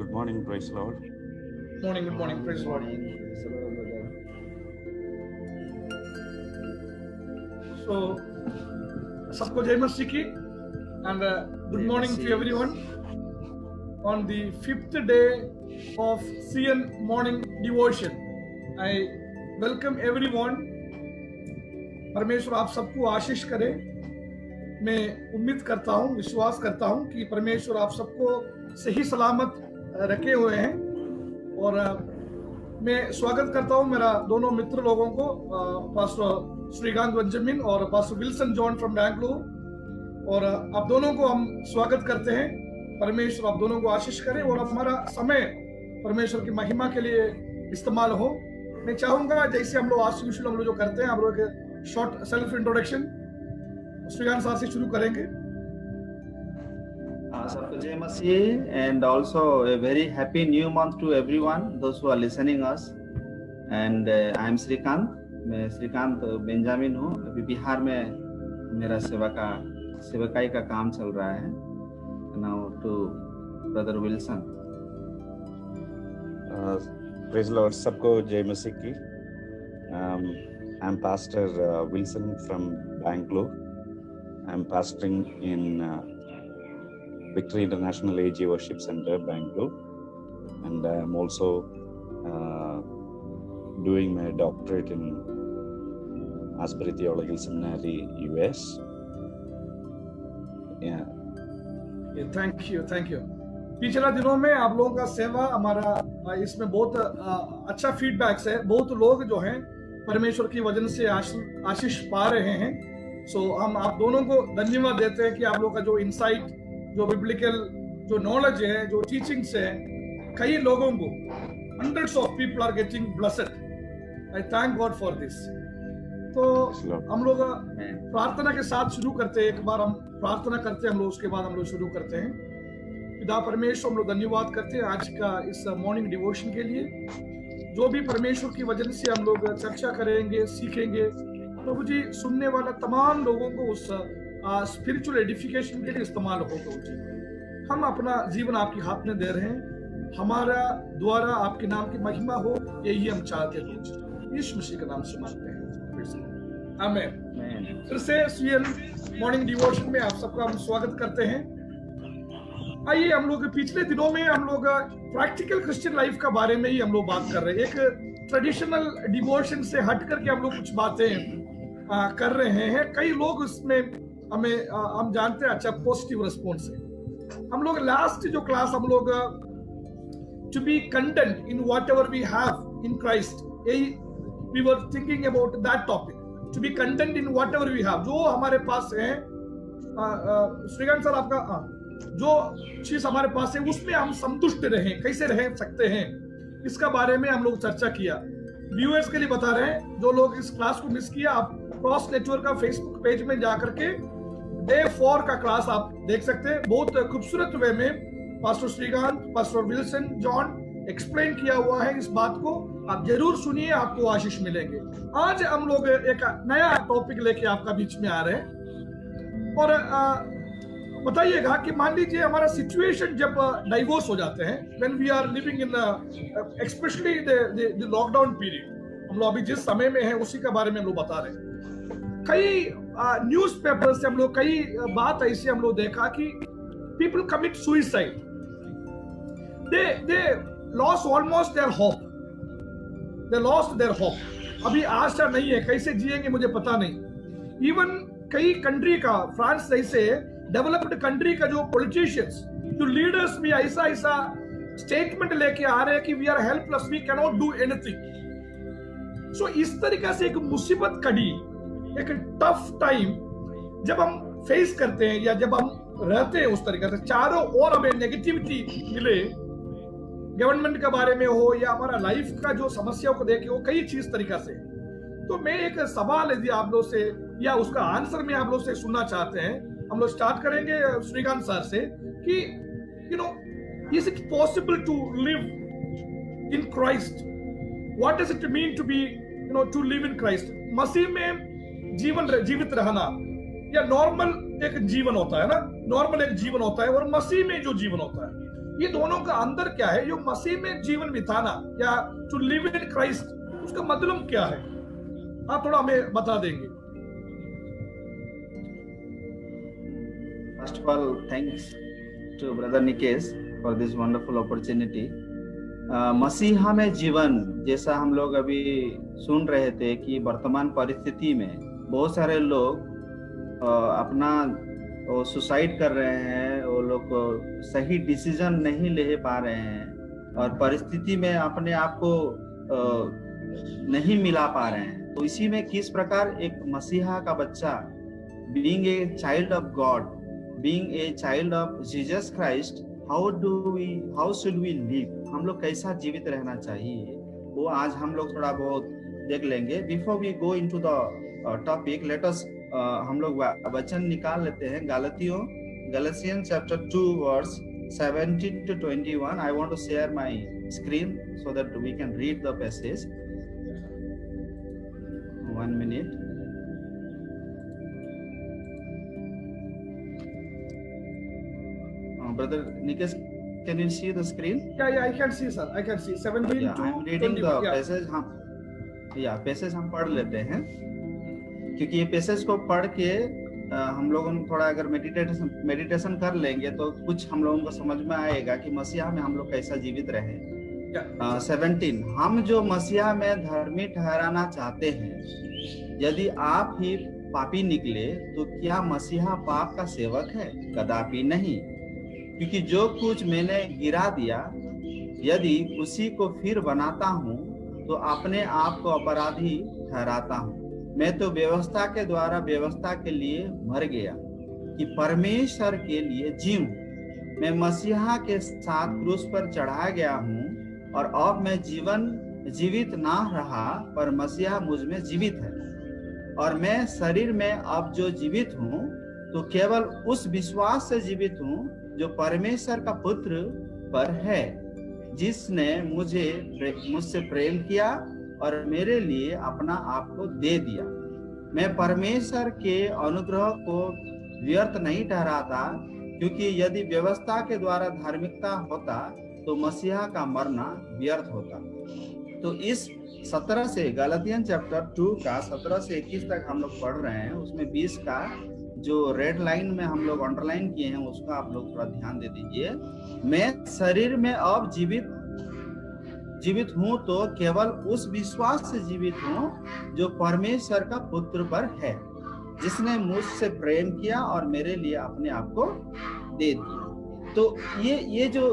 Good morning, praise Lord. Good morning, praise Lord. So, सबको जय मसीह की and good morning to everyone on the 5th day of CN morning devotion. I welcome everyone. परमेश्वर आप सबको आशीष करे। मैं उम्मीद करता हूँ, विश्वास करता हूँ कि परमेश्वर आप सबको सही सलामत रखे हुए हैं। और मैं स्वागत करता हूँ मेरा दोनों मित्र लोगों को, पास्टर श्रीकांत बेंजामिन और pastor Wilson John from Bangalore. और आप दोनों को हम स्वागत करते हैं। परमेश्वर आप दोनों को आशीष करे और हमारा समय परमेश्वर की महिमा के लिए इस्तेमाल हो। मैं चाहूंगा जैसे हम लोग आज हम लोग जो करते हैं, हम लोग एक short self introduction Srikanth sir से शुरू करेंगे। सबको जय मसीह and also a very happy new month to everyone those who are listening us and I am Shrikant. मैं श्रीकांत बेंजामिन हूँ। अभी बिहार में मेरा सेवकाई का काम चल रहा है। Now to brother Wilson। Praise Lord, सबको जय मसीह की। I'm Pastor Wilson from Bangalore. I'm pastoring in Victory International AG Worship Center, Bangalore, and I'm also doing my doctorate in Asbury Theological Seminary, US. Yeah. Thank you। पिछले दिनों में आप लोगों का सेवा हमारा इसमें बहुत अच्छा फीडबैक है। बहुत लोग जो हैं परमेश्वर की वजन से आशीष पा रहे हैं। सो हम आप दोनों को धन्यवाद देते हैं कि आप लोगों का जो इंसाइट, जो बिब्लिकल जो नॉलेज है, जो टीचिंग्स है, कई लोगों को hundreds of people are getting blessed. I thank God for this. तो हम लोग प्रार्थना के साथ शुरू करते हैं। एक बार हम प्रार्थना करते हैं, हम लोग उसके बाद हम लोग शुरू करते हैं। पिता परमेश्वर, हम लोग धन्यवाद करते हैं आज का इस मॉर्निंग डिवोशन के लिए। जो भी परमेश्वर की वजह से हम लोग चर्चा करेंगे, सीखेंगे, प्रभु जी सुनने वाला तमाम लोगों को उस स्पिरिचुअल एडिफिकेशन के लिए इस्तेमाल हो। प्रभु जी हम अपना जीवन आपके हाथ में दे रहे हैं। हमारा द्वारा आपके नाम की महिमा हो, यही हम चाहते हैं। यीशु मसीह के नाम से मांगते हैं, आमीन। फिर से सीएन मॉर्निंग डिवोशन में आप सबका हम स्वागत करते हैं। आइए, हम लोग पिछले दिनों में हम लोग प्रैक्टिकल क्रिश्चियन लाइफ का बारे में ही हम लोग बात कर रहे हैं। एक ट्रेडिशनल डिवोशन से हट करके हम लोग कुछ बातें कर रहे हैं। कई लोग उसमें हम जानते हैं अच्छा पॉजिटिव रिस्पॉन्स है। हम लोग लास्ट जो क्लास हम लोग to be content in whatever we have in Christ, यही we were thinking about that topic, to be content in whatever we have. जो हमारे पास है, श्रीकांत सर आपका जो चीज हमारे पास है उसमें हम संतुष्ट रहें, कैसे रह सकते हैं, इसका बारे में हम लोग चर्चा किया। व्यूअर्स के लिए बता रहे हैं, जो लोग इस क्लास को मिस किया, आप क्रॉस नेटवर्क का फेसबुक पेज में जाकर के डे 4 का क्लास आप देख सकते हैं। बहुत खूबसूरत वे में pastor Srikanth, pastor Wilson John explain किया हुआ है इस बात को। आप जरूर सुनिए, आपको आशीष मिलेंगे। आज हम लोग एक नया टॉपिक लेके आपका बीच में आ रहे हैं। और बताइएगा कि मान लीजिए हमारा सिचुएशन जब डाइवोर्स हो जाते हैं, when we are living in specially the lockdown period, हम लोग अभी जिस समय में हैं उसी के बारे में हम लोग बता रहे हैं। कई न्यूज़पेपर से हम लोग कई बात ऐसी हम लोग देखा कि people commit suicide, they lost almost their hope, they lost their hope. अभी आशा नहीं है, कैसे जिएंगे मुझे पता नहीं। इवन कई कंट्री का, फ्रांस जैसे डेवलप्ड कंट्री का जो पॉलिटिशियंस, जो लीडर्स भी ऐसा स्टेटमेंट लेके आ रहे हैं कि we are helpless, we can not do anything. So इस तरीके से एक मुसीबत कड़ी, एक टफ टाइम जब हम फेस करते हैं या जब हम रहते हैं उस तरीके से, चारों ओर हमें नेगेटिविटी मिले, गवर्नमेंट के बारे में हो या हमारा लाइफ का जो समस्याओं को देखे हो, कई चीज तरीका से। तो मैं एक सवाल यदि आप लोग से या उसका आंसर में आप लोग से सुनना चाहते हैं। हम लोग स्टार्ट करेंगे श्रीकांत सर से कि is it possible to live in Christ? What does it mean to be to live in Christ? मसीह में जीवित रहना या नॉर्मल एक जीवन होता है ना, नॉर्मल एक जीवन होता है और मसीह में जो जीवन होता है। ये दोनों का अंदर क्या है? जो मसीह में जीवन बिताना या टू लिव इन क्राइस्ट, उसका मतलब क्या है? आप थोड़ा हमें बता देंगे? First of all, thanks to Brother Nikesh for this wonderful opportunity. मसीहा में जीवन, जैसा हम लोग अभी सुन रहे थे कि वर्तमान परिस्थिति में बहुत सारे लोग अपना सुसाइड कर रहे हैं, वो लोग सही डिसीजन नहीं ले पा रहे हैं और परिस्थिति में अपने आप को नहीं मिला पा रहे हैं। तो इसी में किस प्रकार एक मसीहा का बच्चा, being a child of God, being a child of Jesus Christ, how should we live? हम लोग कैसा जीवित रहना चाहिए, वो आज हम लोग थोड़ा बहुत देख लेंगे। Before we go into the topic, let us हम लोग वचन निकाल लेते हैं Galatians chapter 2 verse 17 to 21. I want to share my screen so that we can read the passage. 1 minute. Brother Nikesh, can you see the screen? Yeah, I can see, sir. I can see 17 Yeah, to I'm reading 21. the Yeah. passage. Passage हम पढ़ लेते हैं, क्योंकि ये passage को पढ़ के हम लोगों ने थोड़ा अगर मेडिटेशन कर लेंगे तो कुछ हम लोगों को समझ में आएगा कि मसीहा में हम लोग कैसा जीवित रहे। 17, हम जो मसीहा में धर्मी ठहराना चाहते हैं, यदि आप ही पापी निकले तो क्या मसीहा पाप का सेवक है? कदापि नहीं, क्योंकि जो कुछ मैंने गिरा दिया यदि उसी को फिर बनाता हूँ तो अपने आप को अपराधी ठहराता हूँ। मैं तो व्यवस्था के द्वारा व्यवस्था के लिए मर गया कि परमेश्वर के लिए जीऊं। मैं मसीहा के साथ क्रूस पर चढ़ा गया हूँ और अब मैं जीवित ना रहा, पर मसीहा मुझ में जीवित है। और मैं शरीर में अब जो जीवित हूँ तो केवल उस विश्वास से जीवित हूँ जो परमेश्वर का पुत्र पर है, जिसने मुझसे प्रेम किया और मेरे लिए अपना आप को दे दिया। मैं परमेश्वर के अनुग्रह को व्यर्थ नहीं ठहराता, क्योंकि यदि व्यवस्था के द्वारा धार्मिकता होता तो मसीहा का मरना व्यर्थ होता। तो इस 17 से गलातियन चैप्टर 2 का 17 से 21 तक हम लोग पढ़ रहे हैं। उसमें 20 का जो रेड लाइन में हम लोग अंडरलाइन किए हैं उसका आप लोग थोड़ा ध्यान दे दीजिए। मैं शरीर में अब जीवित हूँ तो केवल उस विश्वास से जीवित हूँ जो परमेश्वर का पुत्र पर है, जिसने मुझसे प्रेम किया और मेरे लिए अपने आप को दे दिया। तो ये जो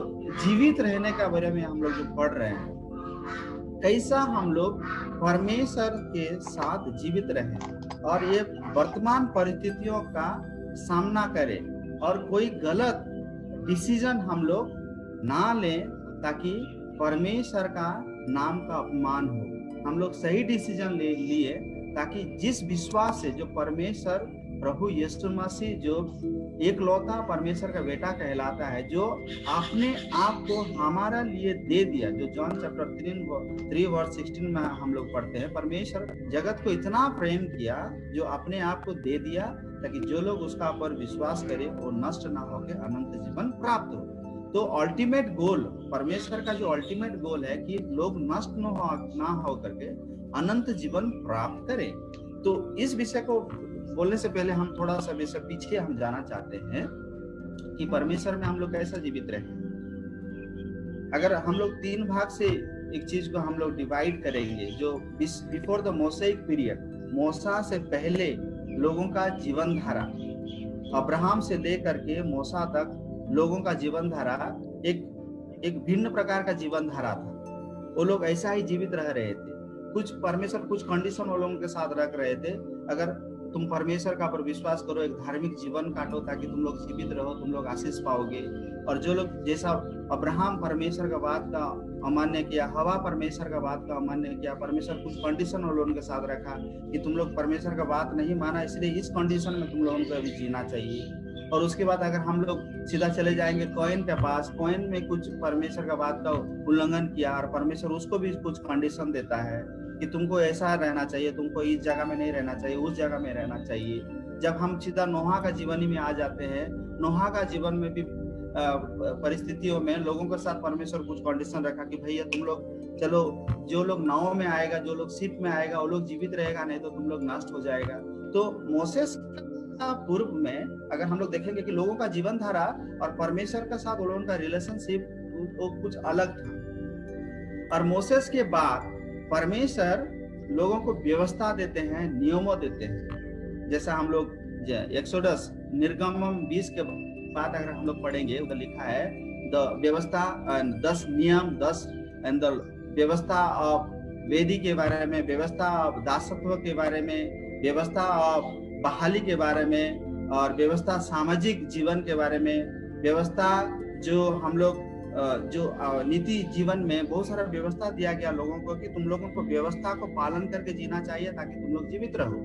जीवित रहने का बारे में हम लोग जो पढ़ रहे हैं, कैसा हम लोग परमेश्वर के साथ जीवित रहें और ये वर्तमान परिस्थितियों का सामना करें और कोई गलत डिसीजन हम लोग ना लें ताकि परमेश्वर का नाम का अपमान हो। हम लोग सही डिसीजन लिए ताकि जिस विश्वास से जो परमेश्वर प्रभु यीशु मसीह जो एकलौता परमेश्वर का बेटा कहलाता है, जो अपने आप को हमारा लिए दे दिया, जो जॉन चैप्टर 3 वर्स 16 में हम लोग पढ़ते हैं, परमेश्वर जगत को इतना प्रेम किया जो अपने आप को दे दिया ताकि जो लोग उसका पर विश्वास करें वो नष्ट ना होकर अनंत जीवन प्राप्त हो। तो अल्टीमेट गोल, परमेश्वर का जो अल्टीमेट गोल है कि लोग नष्ट ना हो करके अनंत जीवन प्राप्त करें। तो इस विषय को बोलने से पहले हम थोड़ा सा विषय पीछे हम जाना चाहते हैं कि परमेश्वर में हम लोग कैसा जीवित रहे। अगर हम लोग 3 भाग से एक चीज को हम लोग डिवाइड करेंगे, जो बिफोर द मोसेइक पीरियड, मूसा से पहले लोगों का जीवन धारा, अब्राहम से लेकर के मूसा तक लोगों का जीवन धारा एक भिन्न प्रकार का जीवन धारा था। वो लोग ऐसा ही जीवित रह रहे थे। कुछ परमेश्वर कुछ कंडीशन वो लोगों के साथ रख रहे थे। अगर तुम परमेश्वर का पर विश्वास करो, एक धार्मिक जीवन काटो ताकि तुम लोग जीवित रहो, तुम लोग आशीष पाओगे। और जो लोग जैसा अब्राहम परमेश्वर का बात का अमान्य किया, हवा परमेश्वर का बात का अमान्य किया, परमेश्वर कुछ कंडीशन वो लोगों के साथ रखा कि तुम लोग परमेश्वर का बात नहीं माना, इसलिए इस कंडीशन में तुम लोगों को अभी जीना चाहिए। और उसके बाद अगर हम लोग सीधा चले जाएंगे कोएन के पास, कोएन में कुछ परमेश्वर का बात का उल्लंघन किया और परमेश्वर उसको भी कुछ कंडीशन देता है कि तुमको ऐसा रहना चाहिए, तुमको इस जगह में नहीं रहना चाहिए, उस जगह में रहना चाहिए। जब हम सीधा नोहा का जीवन में आ जाते हैं, नोहा का जीवन में भी परिस्थितियों में लोगों के साथ परमेश्वर कुछ कंडीशन रखा कि भैया तुम लोग चलो, जो लोग नाव में आएगा, जो लोग शिप में आएगा, वो लोग जीवित रहेगा, नहीं तो तुम लोग नष्ट हो जाएगा। तो मोसेस का पूर्व में अगर हम लोग देखेंगे कि लोगों का जीवन धारा और परमेश्वर के साथ उन लोगों का रिलेशनशिप वो कुछ अलग था। और मोसेस के बाद परमेश्वर लोगों को व्यवस्था देते हैं, नियमों देते हैं। जैसा हम लोग एक्सोडस निर्गमन 20 के बाद अगर हम लोग पढ़ेंगे, उधर लिखा है द व्यवस्था 10 नियम 10 एंड द व्यवस्था ऑफ वेदी के बारे में, व्यवस्था ऑफ दासत्व के बारे में, व्यवस्था ऑफ बहाली के बारे में, और व्यवस्था सामाजिक जीवन के बारे में, व्यवस्था जो हम लोग जो नीति जीवन में बहुत सारा व्यवस्था दिया गया लोगों को कि तुम लोगों को व्यवस्था को पालन करके जीना चाहिए ताकि तुम लोग जीवित रहो,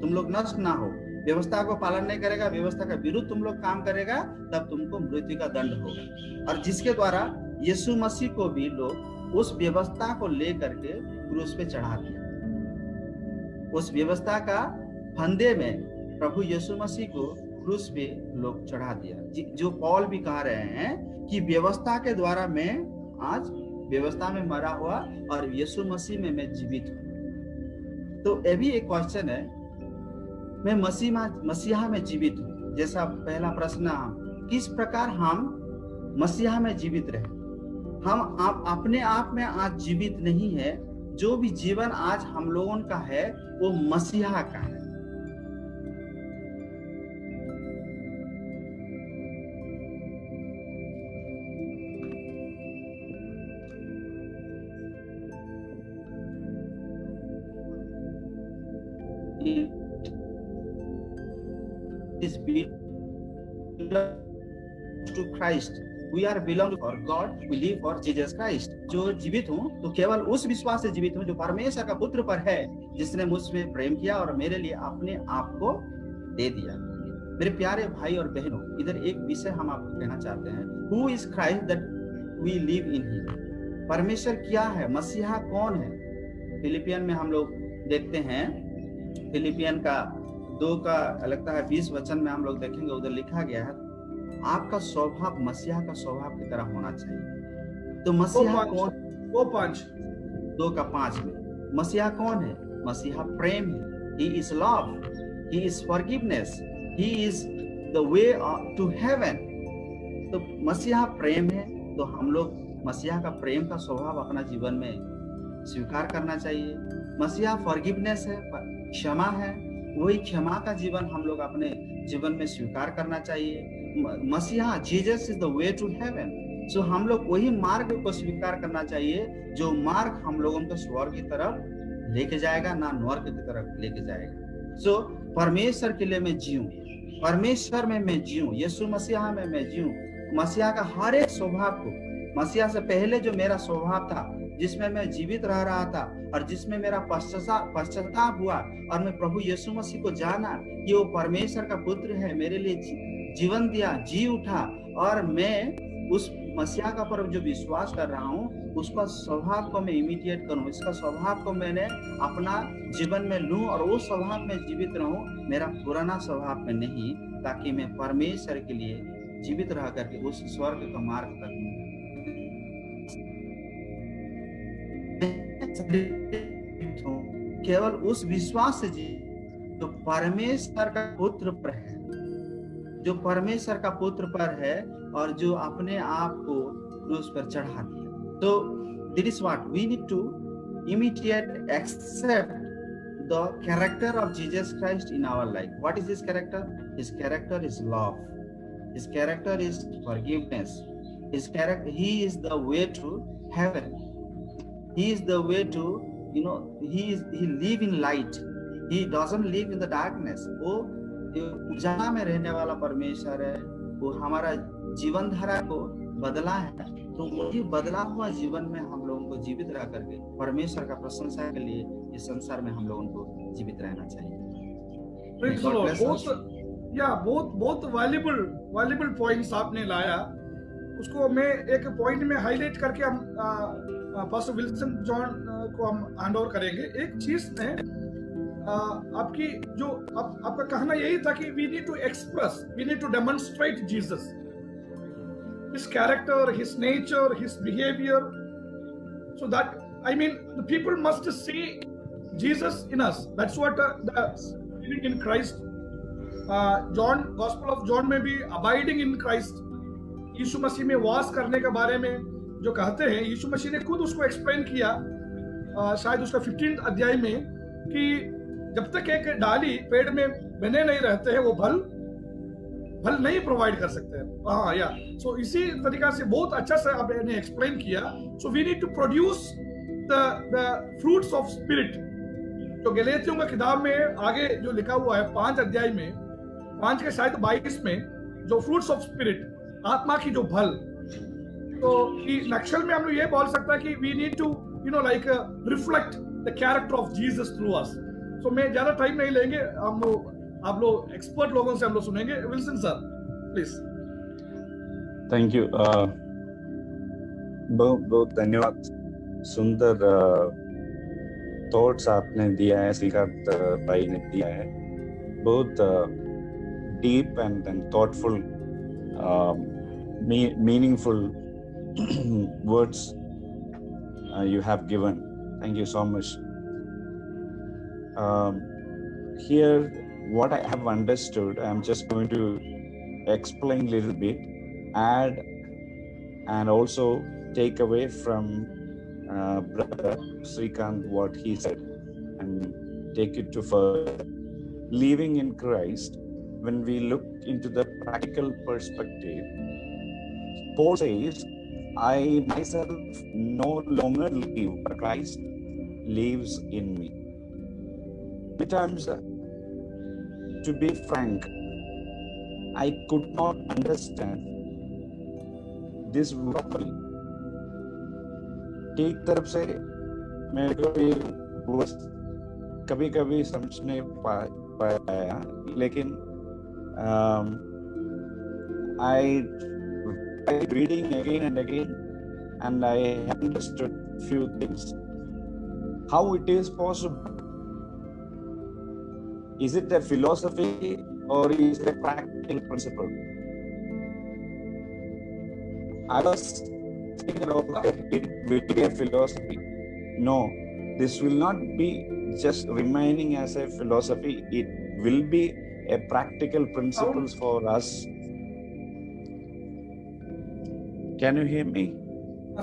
तुम लोग नष्ट ना हो। व्यवस्था को पालन नहीं करेगा, व्यवस्था का विरुद्ध तुम लोग काम करेगा, तब तुमको मृत्यु का दंड होगा। और जिसके द्वारा यीशु मसीह को भी लोग उस व्यवस्था को लेकर के क्रूस पे चढ़ा दिया। उस व्यवस्था का फंदे में प्रभु यीशु मसीह को क्रूस पे लोग चढ़ा दिया। जो पौल भी कह रहे हैं कि व्यवस्था के द्वारा मैं आज व्यवस्था में मरा हुआ और यीशु मसीह में मैं जीवित हूँ। तो ये भी एक क्वेश्चन है, मैं मसीहा में जीवित हूँ। जैसा पहला प्रश्न, किस प्रकार हम मसीहा में जीवित रहे। हम आप अपने आप में आज जीवित नहीं है। जो भी जीवन आज हम लोगों का है वो मसीहा का है। Is to Christ. We are belong for God. We live for Jesus Christ. जो जीवित हूँ तो केवल उस विश्वास से जीवित हूँ जो परमेश्वर का पुत्र पर है, जिसने मुझमें प्रेम किया और मेरे लिए अपने आप को दे दिया। मेरे प्यारे भाई और बहनों, इधर एक विषय हम आपको कहना चाहते हैं। Who is Christ that we live in Him? परमेश्वर क्या है, मसीहा कौन है। फिलिपियन में हम लोग देखते हैं, फिलिपियन का 2 का लगता है 20 वचन में हम लोग देखेंगे, उधर लिखा गया है आपका स्वभाव मसीहा का स्वभाव की तरह होना चाहिए। तो मसीहा कौन, 2 का 5 में मसीहा कौन है। मसीहा प्रेम है। He is love, He is forgiveness, He is the way to heaven। तो मसीहा प्रेम है, तो हम लोग मसीहा का प्रेम का स्वभाव अपना जीवन में स्वीकार करना चाहिए। मसीहा फॉरगिवनेस है, क्षमा है, वही क्षमा का जीवन हम लोग अपने जीवन में स्वीकार करना चाहिए। मसीहा Jesus is the way to heaven. So हम लोग वही मार्ग को स्वीकार करना चाहिए जो मार्ग हम लोगों को स्वर्ग की तरफ लेके जाएगा, ना नर्क की तरफ लेके जाएगा। सो परमेश्वर के लिए मैं जीऊं, परमेश्वर में मैं जीऊं, यीशु मसीहा में मैं जीऊं। मसीहा का हर एक स्वभाव को, मसीहा से पहले जो मेरा स्वभाव था जिसमें मैं जीवित रह रहा था और जिसमें मेरा पश्चाताप हुआ और मैं प्रभु यीशु मसीह को जाना कि वो परमेश्वर का पुत्र है, मेरे लिए जीवन दिया, जी उठा, और मैं उस मसीहा का पर जो विश्वास कर रहा हूँ उसका स्वभाव को मैं इमिटेट करूँ, इसका स्वभाव को मैंने अपना जीवन में लूं और उस स्वभाव में जीवित रहूं, मेरा पुराना स्वभाव में नहीं, ताकि मैं परमेश्वर के लिए जीवित रह करके उस स्वर्ग का मार्ग तक केवल उस विश्वास से जी जो परमेश्वर का पुत्र पर है, जो परमेश्वर का पुत्र पर है और जो अपने आप को क्रूस पर चढ़ा दिया। तो this is what we need to imitate, accept the character of Jesus Christ in our life. What is his character? His character is love. His character is forgiveness. His character, he is the way to heaven. He is the way to, he live in light. He doesn't live in the darkness. वो उजाला में रहने वाला परमेश्वर है। वो हमारा जीवन धारा को बदला है, तो वही बदला हुआ जीवन में हम लोगों को जीवित रह करके परमेश्वर का प्रशंसा के लिए इस संसार में हम लोगों को जीवित रहना चाहिए। बहुत वैल्यूबल पॉइंट्स आपने लाया। उसको मैं एक पॉइंट में हाईलाइट करके हम पास्टर विल्सन जॉन को हम हैंड ओवर करेंगे। एक चीज में आपकी जो आपका कहना यही था कि we need to express, we need to demonstrate Jesus. his character, his nature, his behavior. So that, I mean, the people must see Jesus in us. That's what the living in Christ. John, Gospel of John में भी abiding in Christ, यीशु मसीह में वास करने के बारे में जो कहते हैं, यीशु मसीह ने खुद उसको एक्सप्लेन किया, शायद उसका 15th अध्याय में, कि जब तक एक डाली पेड़ में बने नहीं रहते हैं, वो फल नहीं प्रोवाइड कर सकते हैं. हाँ या सो इसी तरीका से बहुत अच्छा से आपने एक्सप्लेन किया. So we need to produce the fruits of spirit. तो गलातियों की किताब में आगे जो लिखा हुआ है 5 अध्याय में, 5 के शायद 22 में, जो फ्रूट्स ऑफ स्पिरिट, आत्मा की जो फल, तो नक्शल में हम लोग ये बोल सकता है कि we need to like reflect the character of Jesus through us. So मैं ज्यादा टाइम नहीं लेंगे, आप लोग एक्सपर्ट लोगों से हम लोग सुनेंगे. Wilson sir please. Thank you. बहुत बहुत धन्यवाद. सुंदर थॉट्स आपने दिया है, श्रीकांत भाई ने दिया है. बहुत deep and thoughtful, meaningful words you have given. Thank you so much. Here, what I have understood, I'm just going to explain a little bit, add, and also take away from Brother Srikanth what he said, and take it to further. Living in Christ, when we look into the practical perspective, Paul says, I myself no longer live, but Christ lives in me. Many times, to be frank, I could not understand this properly. एक तरफ से मैं कभी समझ नहीं पाया, लेकिन I tried reading again and again, and I understood few things. How it is possible? Is it a philosophy or is it a practical principle? I was thinking about it will be a philosophy. No, this will not be just remaining as a philosophy. It will be a practical principles for us. Can you hear me?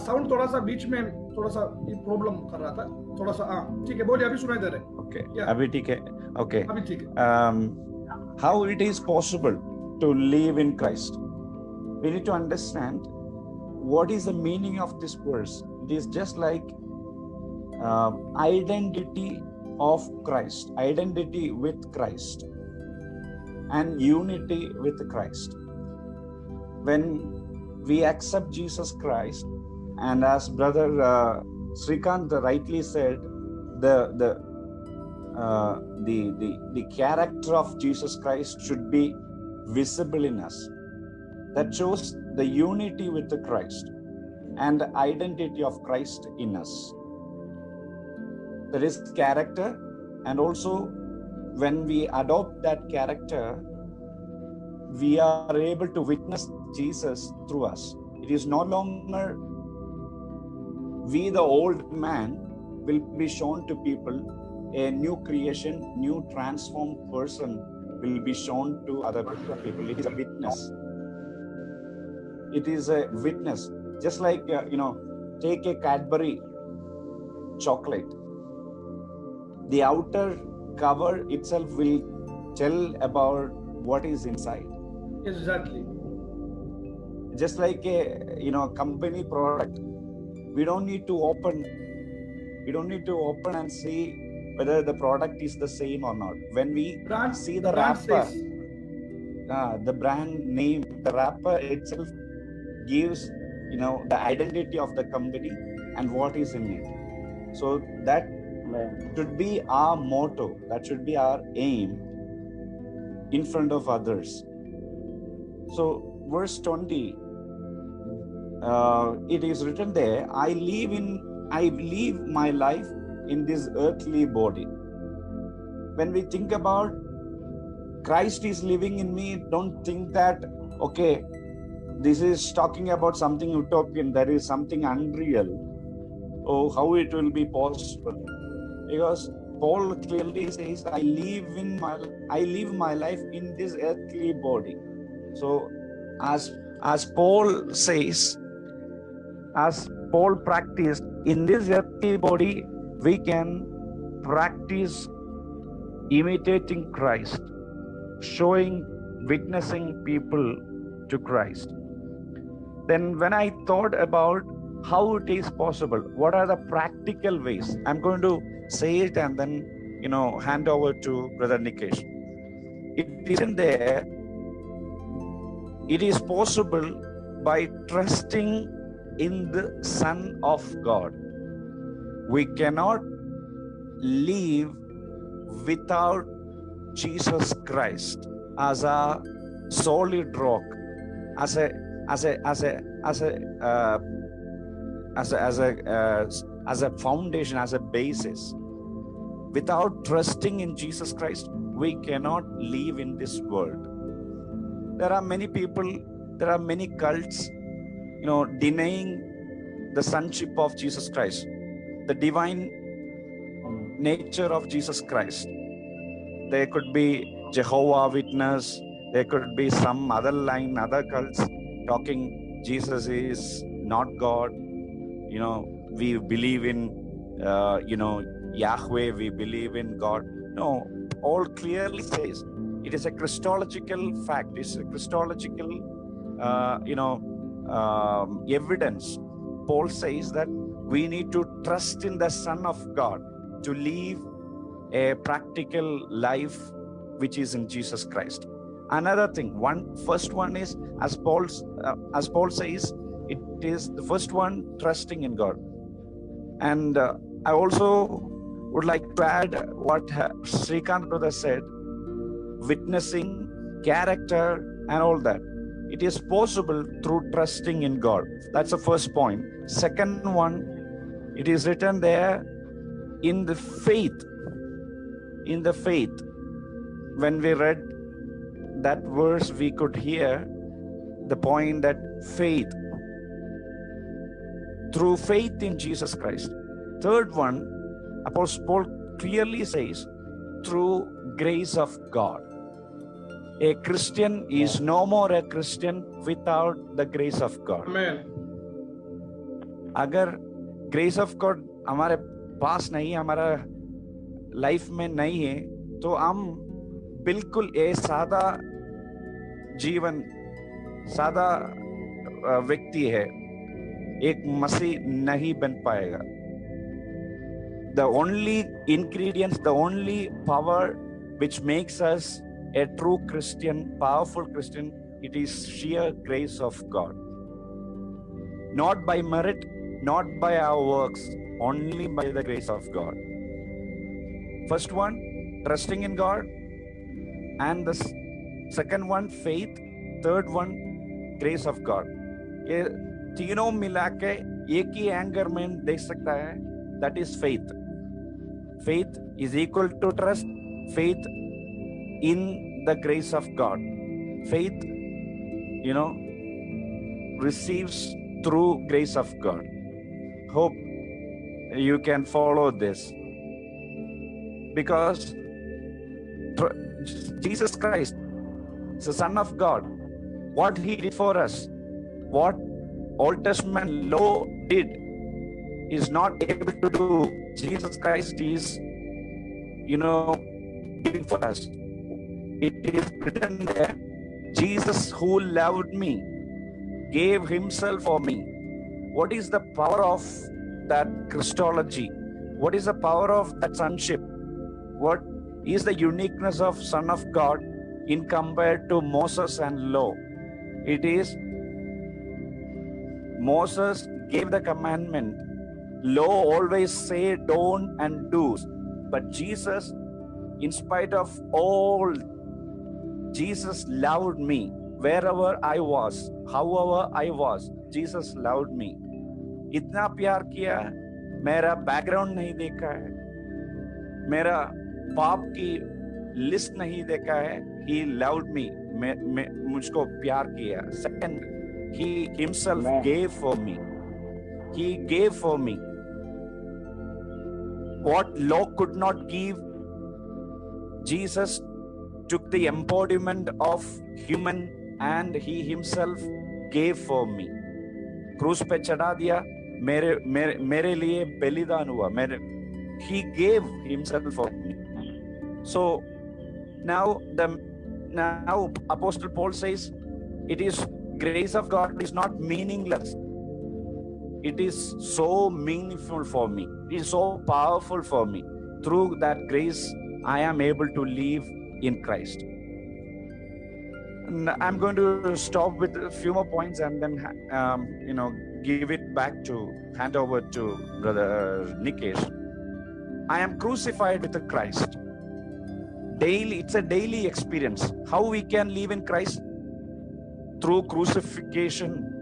Sound थोड़ा सा बीच में थोड़ा सा problem कर रहा था, थोड़ा सा. हाँ ठीक है, बोलिए, अभी सुनाई दे रहे. Okay, अभी ठीक है. Okay, अभी ठीक है. How it is possible to live in Christ? We need to understand what is the meaning of this verse. It is just like identity of Christ, identity with Christ, and unity with Christ. When we accept Jesus Christ, and as Brother Srikanth rightly said, the character of Jesus Christ should be visible in us. That shows the unity with the Christ and the identity of Christ in us. There is character, and also when we adopt that character, we are able to witness Jesus through us. It is no longer we, the old man, will be shown to people. A new creation, new transformed person will be shown to other people. It is a witness. It is a witness. Just like, take a Cadbury chocolate. The outer cover itself will tell about what is inside. Exactly. Just like a company product, we don't need to open and see whether the product is the same or not. When we see the wrapper, the brand name, the wrapper itself gives the identity of the company and what is in it. So that should be our motto, that should be our aim in front of others. So verse 20, it is written there, I live my life in this earthly body. When we think about Christ is living in me, don't think that, okay, this is talking about something utopian, there is something unreal. Oh, how it will be possible? Because Paul clearly says, I live my life in this earthly body. So as Paul says, as Paul practiced in this earthly body, we can practice imitating Christ, witnessing people to Christ. Then when I thought about how it is possible, what are the practical ways, I'm going to say it and then hand over to Brother Nikesh. It isn't there. It is possible by trusting in the Son of God. We cannot live without Jesus Christ as a solid rock, as a foundation, as a basis. Without trusting in Jesus Christ, we cannot live in this world. There are many people, there are many cults, denying the sonship of Jesus Christ, the divine nature of Jesus Christ. There could be Jehovah Witness, there could be some other other cults talking Jesus is not God. We believe in, Yahweh, we believe in God. No, all clearly says it is a Christological fact. It's a Christological, evidence. Paul says that we need to trust in the Son of God to live a practical life which is in Jesus Christ. Another thing, first one is, as Paul says, it is the first one, trusting in God. And I also would like to add what Srikanth brother said, witnessing, character, and all that. It is possible through trusting in God. That's the first point. Second one, it is written there, in the faith. In the faith. When we read that verse, we could hear the point that faith, through faith in Jesus Christ. Third one, Apostle Paul clearly says, through grace of God. A Christian is no more a Christian without the grace of God. Amen. अगर grace of God हमारे पास नहीं, हमारा life में नहीं है, तो हम बिल्कुल एक सादा जीवन, सादा व्यक्ति है, एक मसीह नहीं बन पाएगा. The only ingredients, the only power which makes us a true Christian, powerful Christian, it is sheer grace of God. Not by merit, not by our works, only by the grace of God. First one, trusting in God. And the second one, faith. Third one, grace of God. ये तीनों मिला के एक ही anger में देख सकता है, that is faith. Faith is equal to trust. Faith in the grace of God. Faith, receives through grace of God. Hope you can follow this. Because Jesus Christ is the Son of God. What He did for us, what Old Testament law did, is not able to do. Jesus Christ is, doing for us. It is written there, Jesus who loved me gave Himself for me. What is the power of that Christology? What is the power of that sonship? What is the uniqueness of Son of God in compared to Moses and law? It is Moses gave the commandment. Law always say don't and do's. But Jesus, in spite of all, Jesus loved me wherever I was, however I was. Jesus loved me. इतना प्यार किया, मेरा background नहीं देखा है, मेरा पाप की लिस्ट नहीं देखा है. He loved me, मुझको प्यार किया. Second, He himself Amen. gave for me. He gave for me. What law could not give, Jesus took the embodiment of human and he himself gave for me. क्रूस पे चढ़ा दिया, मेरे लिए बलिदान हुआ, he gave himself for me. So now Apostle Paul says, it is grace of God is not meaningless. It is so meaningful for me. It is so powerful for me. Through that grace, I am able to live in Christ. And I'm going to stop with a few more points and then, give it back hand over to Brother Nikesh. I am crucified with Christ. Daily, it's a daily experience. How we can live in Christ? Through crucifixion,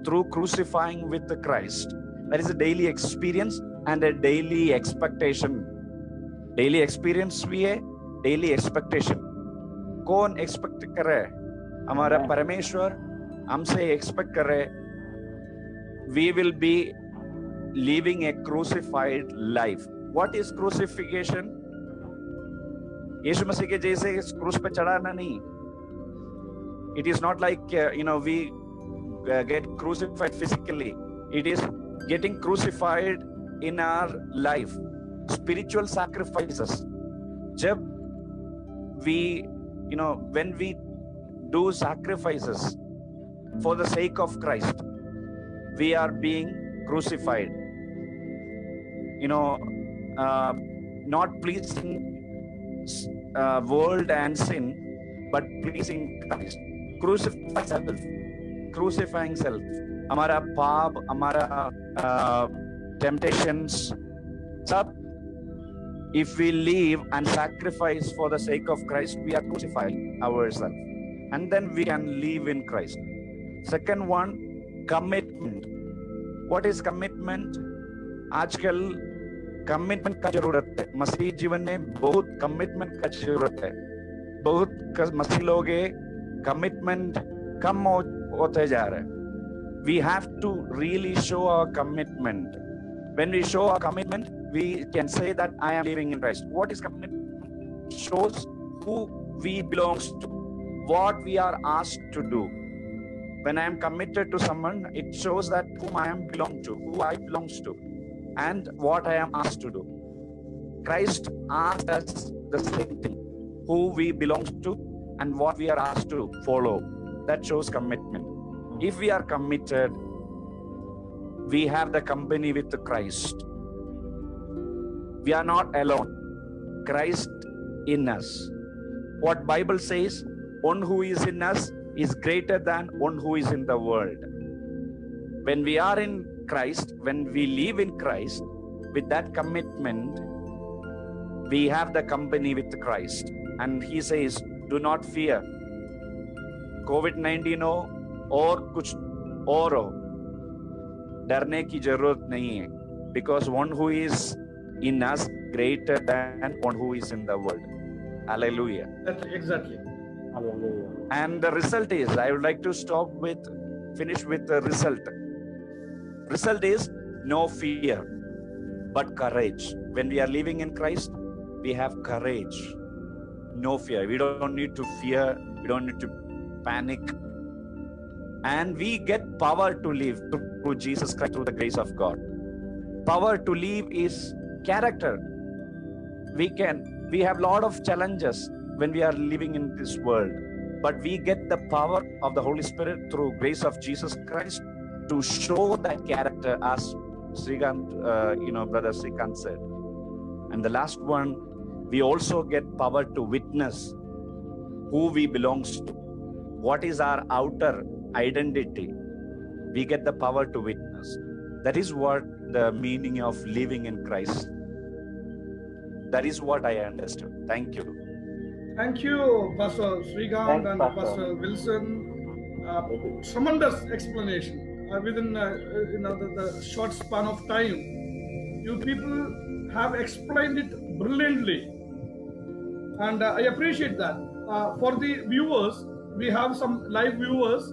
through crucifying with the Christ. That is a daily experience and a daily expectation. Daily experience भी है, daily expectation. कौन expect कर रहा है? हमारा परमेश्वर हमसे expect कर रहे हैं. We will be living a crucified life. What is crucifixion? यीशु मसीह के जैसे क्रूस पे चढ़ाना नहीं. It is not like we get crucified physically. It is getting crucified in our life. Spiritual sacrifices. जब when we do sacrifices for the sake of Christ, we are being crucified. Not pleasing world and sin, but pleasing Christ. Crucifying self. हमारा पाप, हमारा temptations, सब. If we live and sacrifice for the sake of Christ, we are crucifying ourselves, and then we can live in Christ. Second one, commitment. What is commitment? आजकल commitment का जरूरत है. मसीह जीवन में बहुत कमिटमेंट का जरूरत है. बहुत मसीह लोग कमिटमेंट कम होते जा रहे हैं. We have to really show our commitment. When we show our commitment, we can say that I am living in Christ. What is commitment? Shows who we belong to, what we are asked to do. When I am committed to someone, it shows that whom I am belong to, who I belongs to, and what I am asked to do. Christ asked us the same thing, who we belong to and what we are asked to follow. That shows commitment. If we are committed, we have the company with Christ. We are not alone. Christ in us. What Bible says, one who is in us is greater than one who is in the world. When we are in Christ, when we live in Christ, with that commitment, we have the company with Christ. And he says, do not fear. COVID-19 हो और कुछ और हो, डरने की जरूरत नहीं है. Because one who is in us greater than one who is in the world. Hallelujah. Exactly. Hallelujah. And the result is, I would like to finish with the result. Result is no fear, but courage. When we are living in Christ, we have courage. No fear. We don't need to fear. We don't need to panic. And we get power to live through Jesus Christ, through the grace of God. Power to live is character. We have a lot of challenges when we are living in this world, but we get the power of the Holy Spirit through grace of Jesus Christ to show that character, as Srikant, Brother Srikant said. And the last one, we also get power to witness who we belongs to. What is our outer identity? We get the power to witness. That is what the meaning of living in Christ. That is what I understood. Thank you. Thank you, Pastor Srikant and Pastor Wilson. Tremendous explanation within the short span of time. You people have explained it brilliantly, and I appreciate that. For the viewers, we have some live viewers,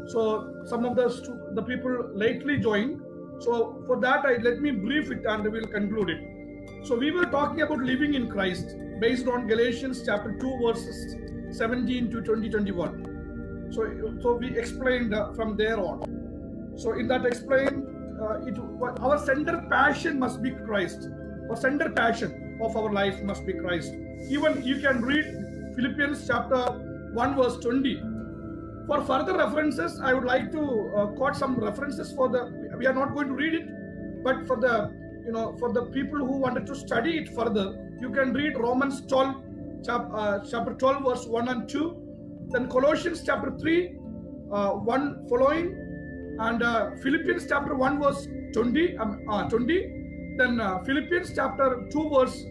So some of the people lately joined. So for that, let me brief it and we'll conclude it. So we were talking about living in Christ based on Galatians chapter 2 verses 17 to 21. So we explained from there on. So in that explained, our center passion must be Christ. Our center passion of our life must be Christ. Even you can read Philippians chapter 1 verse 20. For further references, I would like to quote some references we are not going to read it, but for the people who wanted to study it further, you can read Romans 12, chapter 12 verse 1 and 2, then Colossians chapter 3, 1 following, and Philippians chapter 1 verse 20, then Philippians chapter 2 verse,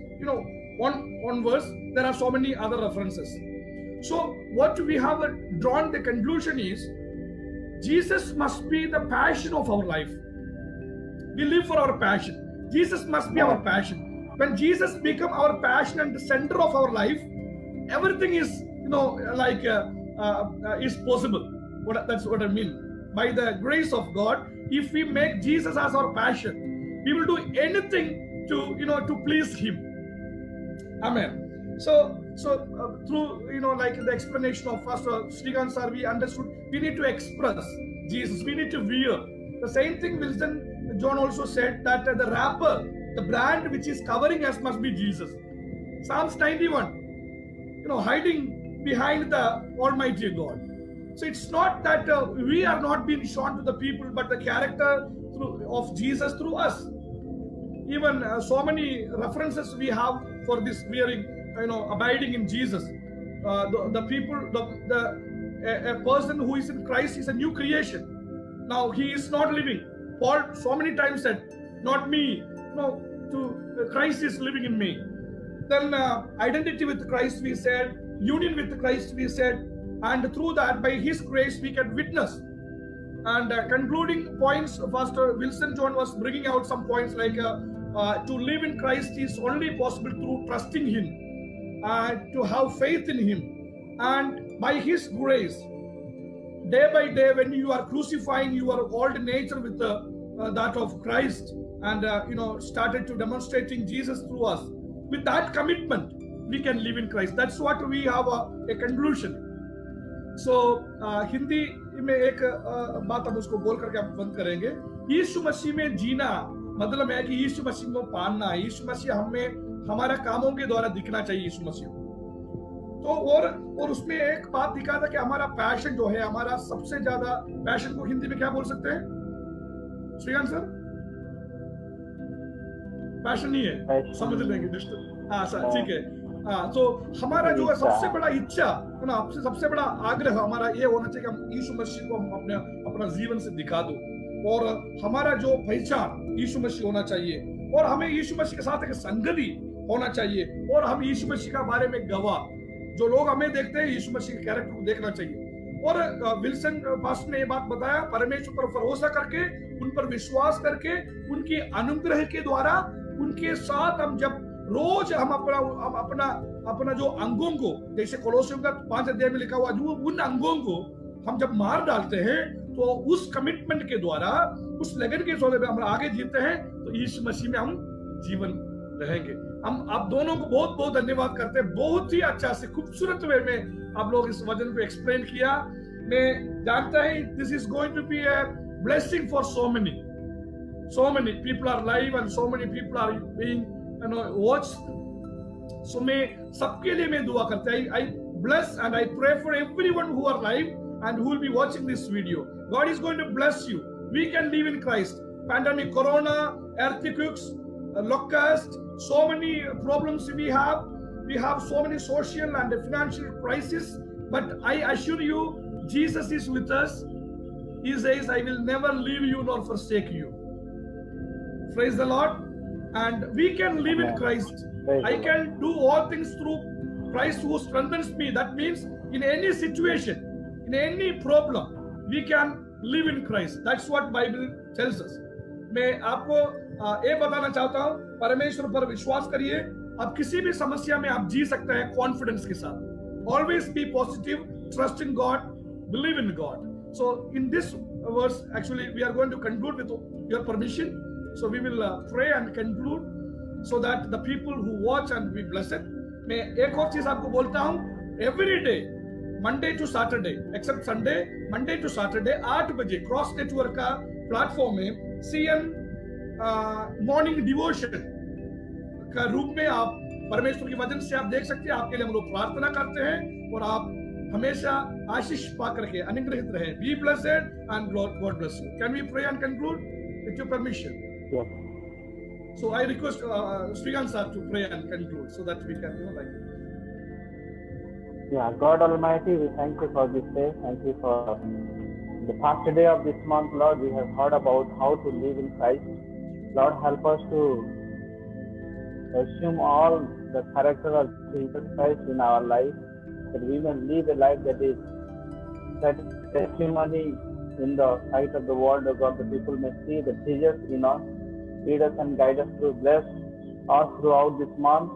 one verse. There are so many other references. So what we have drawn the conclusion is, Jesus must be the passion of our life. We live for our passion. Jesus must be our passion. When Jesus becomes our passion and the center of our life, everything is, is possible. That's what I mean. By the grace of God, if we make Jesus as our passion, we will do anything to please Him. Amen. So through the explanation of Pastor Srikanth sir, we understood we need to express Jesus. We need to wear. The same thing Wilson John also said, that the wrapper, the brand which is covering us must be Jesus. Psalms 91, hiding behind the Almighty God. So it's not that we are not being shown to the people, but the character of Jesus through us. Even so many references we have for this wearing, abiding in Jesus. The people, a person who is in Christ is a new creation. Now he is not living. Paul so many times said, not me, Christ is living in me. Then identity with Christ we said, union with Christ we said, and through that, by His grace, we can witness. And concluding points, Pastor Wilson John was bringing out some points like to live in Christ is only possible through trusting Him, to have faith in Him, and by His grace, day by day, when you are crucifying your old nature with that of Christ, and started to demonstrating Jesus through us, with that commitment, we can live in Christ. That's what we have a conclusion. So Hindi में एक बात हम उसको बोल करके हम बंद करेंगे. यीशु मसीह में जीना मतलब है कि यीशु मसीह को पाना, यीशु मसीह हमें हमारा कामों के द्वारा दिखना चाहिए यीशु मसीह. तो और उसमें एक बात दिखा था कि हमारा पैशन जो है, हमारा सबसे ज्यादा पैशन को हिंदी में क्या बोल सकते हैं श्रीकांत सर? पैशन नहीं है, समझ लेंगे. हाँ सर, ठीक है. तो हमारा जो है सबसे बड़ा इच्छा है ना, सबसे बड़ा आग्रह हमारा ये होना चाहिए कि हम यीशु मसीह को हम अपना जीवन से दिखा दो, और हमारा जो पहचान यीशु मसीह होना चाहिए, और हमें यीशु मसीह के साथ एक संगति होना चाहिए, और हम यीशु मसीह के बारे में गवाह, जो लोग हमें देखते हैं यीशु मसीह के कैरेक्टर को देखना चाहिए. और विल्सन पास्टर ने ये बात बताया, परमेश्वर पर भरोसा करके, उन पर विश्वास करके, उनकी अनुग्रह के द्वारा उनके साथ हम जब रोज हम अपना जो अंगों को, जैसे कोलोसियों का 5 अध्याय में लिखा हुआ, जो उन अंगों को हम जब मार डालते हैं, तो उस कमिटमेंट के द्वारा, उस लगन के सौदे में हम आगे जीते हैं, तो यीशु मसीह में हम जीवन रहेंगे. हम आप दोनों को बहुत बहुत धन्यवाद करते हैं. बहुत ही अच्छा से खूबसूरत वे में आप लोग इस वचन को एक्सप्लेन किया. मैं जानता है this is going to be a blessing for so many people are live and so many people are being watch. So मैं सबके लिए मैं दुआ करता हूँ. I bless and I pray for everyone who are live and who will be watching this video. God is going to bless you. We can live in Christ. Pandemic, corona, earthquakes, locust, so many problems we have. We have so many social and financial crises. But I assure you, Jesus is with us. He says, I will never leave you nor forsake you. Praise the Lord. And we can live in Christ. I can do all things through Christ who strengthens me. That means in any situation, in any problem, we can live in Christ. That's what Bible tells us. मैं आपको ये बताना चाहता हूँ, परमेश्वर पर विश्वास करिए. आप किसी भी समस्या में आप जी सकते हैं कॉन्फिडेंस के साथ. Always be positive, trust in God, believe in God. So in this verse, actually, we are going to conclude with your permission. So we will pray and conclude so that the people who watch and be blessed. मैं एक और चीज आपको बोलता हूँ, every day, Monday to Saturday, except Sunday, Monday to Saturday, 8 बजे cross network का platform में CN मॉर्निंग डिवोशन का रूप में आप परमेश्वर के वचन से आप देख सकते हैं। आपके लिए हम लोग प्रार्थना करते हैं और आप हमेशा आशीष पा करके अनुग्रहित रहे। Be blessed and God bless you. Can we pray and conclude with your permission? Yes. So I request Srikanth sir to pray and conclude so that we can, Yeah, God Almighty, we thank you for this day. Thank you for the first day of this month, Lord. We have heard about how to live in Christ. Lord, help us to assume all the character of Jesus Christ in our life, that we may live a life that is testimony in the sight of the world, O God. The people may see the Jesus in us. Lead us and guide us through, bless us throughout this month,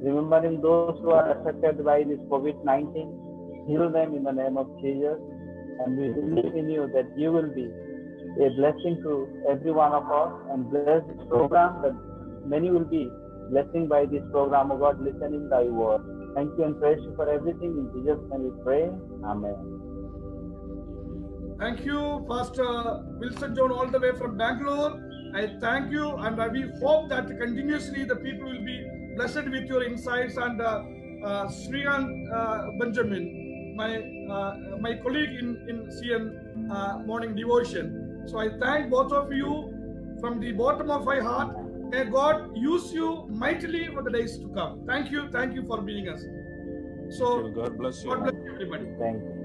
remembering those who are affected by this COVID-19, heal them in the name of Jesus, and we believe in you that you will be a blessing to every one of us, and bless this program, that many will be blessing by this program, O God, listening thy word. Thank you and praise you for everything. In Jesus' name we pray. Amen. Thank you, Pastor Wilson John, all the way from Bangalore. I thank you, and we hope that continuously the people will be blessed with your insights. And Srikanth Benjamin, my colleague in CN Morning Devotion. So I thank both of you from the bottom of my heart. May God use you mightily for the days to come. Thank you for being us. So God bless you. God bless everybody. Thank you.